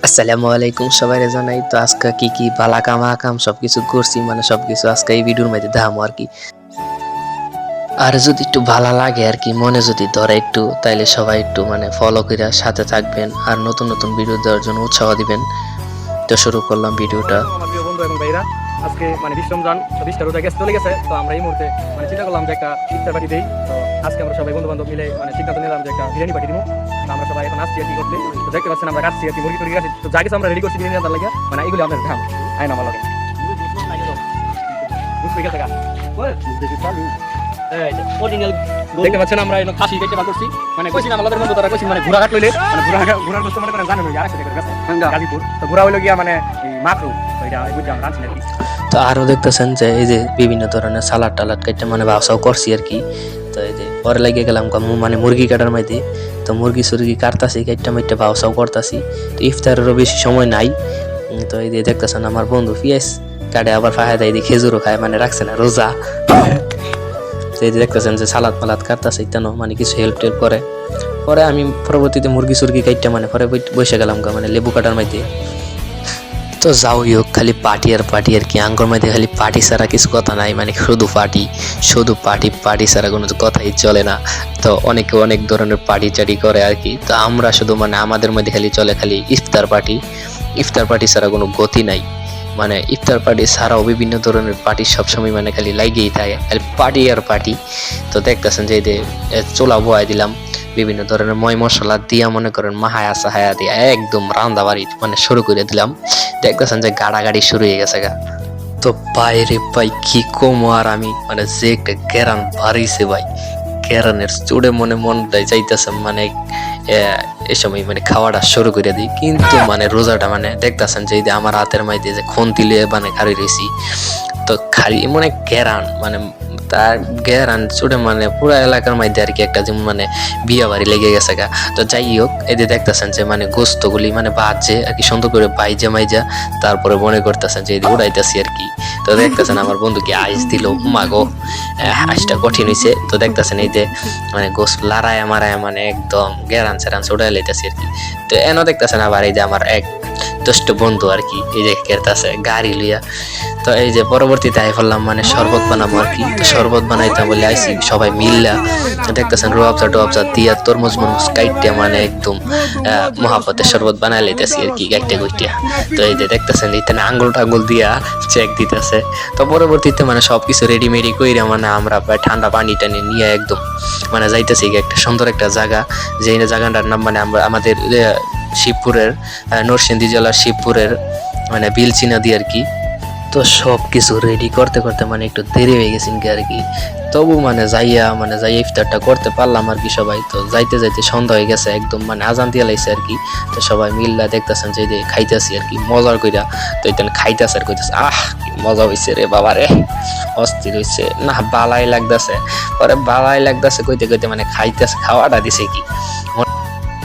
আসসালামু আলাইকুম সবাই জানাই তো আজকে কি কি বালা কাম সবকিছু করছি মানে সবকিছু আজকে এই ভিডিওর মধ্যে দেখাবো আর কি। আর যদি একটু ভালো লাগে আর কি মনে যদি ধরে একটু তাইলে সবাই একটু মানে ফলো করে সাথে থাকবেন আর নতুন নতুন ভিডিও দেওয়ার জন্য উৎসাহ দিবেন। তো শুরু করলাম ভিডিওটা। আমার প্রিয় বন্ধু এবং ভাইরা, আজকে মানে বিশ্ব রমজান 20টা রোজা গেছে চলে গেছে। তো আমরা এই মুহূর্তে মানে চিন্তা করলাম যে একটা ইফতার পার্টি দেই। তো আজকে আমরা সবাই বন্ধু বান্ধব মিলে মানে সিদ্ধান্ত নিলাম যে একটা বিরিয়ানি পার্টি দিব। তো আমরা সবাই এখন আসছি আর কি করতে। তো দেখতে পাচ্ছেন আমরা কাটছি আর কি, মুরগি টুরগি কাটছি। তো যা কিছু আমরা রেডি করছি বিরিয়ানি রান্নার লাগে মানে এগুলো আমাদের ধাম আয় না ভালো দেখতে পাচ্ছেন আমরা এখন খাসি কেটে বার করছি। মানে কইছি না আমাদের বন্ধু তারা কইছি মানে ঘোড়া কাট লইলে মানে ঘোড়ার গোস্ত মনে করেন জানেন ওই আরেকটা টাকার কাছে গাজীপুর। তো ঘোড়া হইলো গিয়া মানে এই মাকরু ওইটা বুঝলাম রাঁধছি নাকি। তো আরো দেখতেছেন যে এই যে বিভিন্ন ধরনের সালাড টালাড কেটে মানে ব্যবসাও করছি আর কি। তো এই যে পরে লাগিয়ে গেলাম মানে মুরগি কাটার মধ্যে। তো মুরগি সুরগি কাটতাছি কেটে মেটে ব্যবসাও করতাছি। তো ইফতারেরও বেশি সময় নাই। তো এই যে দেখতেছেন আমার বন্ধু পিয়াস কাটে আবার ফায়দা এই খেজুরও খায় মানে রাখছে না রোজা। তো এই যে দেখতেছেন যে সালাদ পালাদ কাটতাছে কেন মানে কিছু হেল্প টেল্প করে। পরে আমি পরবর্তীতে মুরগি সুরগি কাটতে মানে পরে বসে গেলাম মানে লেবু কাটার মধ্যে। তো যাও হোক খালি পার্টি আর কি আঙ্গর মধ্যে খালি পার্টি ছাড়া কিছু কথা নাই মানে শুধু পার্টি ছাড়া কোনো কথাই চলে না। তো অনেকে অনেক ধরনের পার্টি চাটি করে আর কি। তো আমরা শুধু মানে আমাদের মধ্যে খালি চলে খালি ইফতার পার্টি ছাড়া কোনো গতি নাই। মানে ইফতার পার্টি ছাড়াও বিভিন্ন ধরনের পার্টি সবসময় মানে খালি লাগেই থাকে খালি পার্টি। তো দেখতেছেন যে চোলা বয়াই দিলাম বিভিন্ন ধরনের ময় মশলা দিয়া মনে করেন মাহায়া সাহায়া দিয়া একদম রান্না বাড়ি মানে শুরু করে দিলাম। দেখতেছেন যে গাড়াগাড়ি শুরু হয়ে গেছে গা। তো বাইরে ভাই কি কম আর আমি মানে যে একটা গেরান বাড়িছে ভাই, গেরানের চুড়ে মনটাই চাইতেছে মানে এ সময় মানে খাওয়াটা শুরু করে দিই। কিন্তু মানে রোজাটা মানে দেখতেছেন যে আমার হাতের মধ্যে যে খন্তি লিয়ে মানে খাড়ি রয়েছি। তো খালি মানে গেরান মানে তার গেরান চুড়ে মানে পুরো এলাকার মধ্যে আর কি একটা যেমন মানে বিয়া বাড়ি লেগে গেছে গা। তো যাই হোক এদের দেখতেছেন যে মানে গোস্তগুলি মানে বাজছে আর কি সুন্দর করে মাইজা তারপরে মনে করতেছেন যে উড়াইতেছি আর কি। তো দেখতেছেন আমার বন্ধুকে আইস দিল মাগো, আইসটা কঠিন হয়েছে। তো দেখতেছেন এই যে মানে গোস্ত লাড়ায় মারায় মানে একদম গেরান সেরান উড়াই লাইতেছি আর কি। তো এনে দেখতেছেন আবার এই যে আমার এক দুষ্ট বন্ধু আর কি এই যে কেরতাছে গাড়ি লইয়া। তো এই যে পরবর্তীতে আই ফেললাম মানে শরবত বানাবো আর কি। তো শরবত বানাইতে বলে আইসি সবাই মিললা। দেখতেছেন রোয়াবজা দিয়া তরমুজ কাইটিয়া মানে একদম মহাপতের শরবত বানাই লাইতেছি আর কি গাইটে গুইটিয়া। তো এই যে দেখতেছেন এখানে আঙ্গুল দিয়া চেক দিতেছে। তো পরবর্তীতে মানে সবকিছু রেডিমেডি কইরা মানে আমরা প্রায় ঠান্ডা পানি টানি নিয়ে একদম মানে যাইতেছি একটা সুন্দর একটা জায়গা, যে জায়গাটার নাম মানে আমরা আমাদের শিবপুরের নরসিংদী জেলার শিবপুরের মানে বিলচিনা দিয়ে আর কি। তো সব কিছু রেডি করতে মানে একটু দেরি হয়ে গেছে আর কি। তবু মানে যাইয়া ইফতারটা করতে পারলাম আর কি সবাই। তো যাইতে সন্ধ্যা হয়ে গেছে একদম মানে আজান দিয়ে লাইছে আর কি। তো সবাই মিল্লা দেখতেছেন যে খাইতেছি আর কি মজার কইরা। তো এখানে খাইতেছে আর কইতেছে কি মজা হয়েছে রে বাবা রে, অস্থির হয়েছে না বালাই লাগতেছে। পরে বালাই লাগতেছে কইতে মানে খাওয়াটা দিছে কি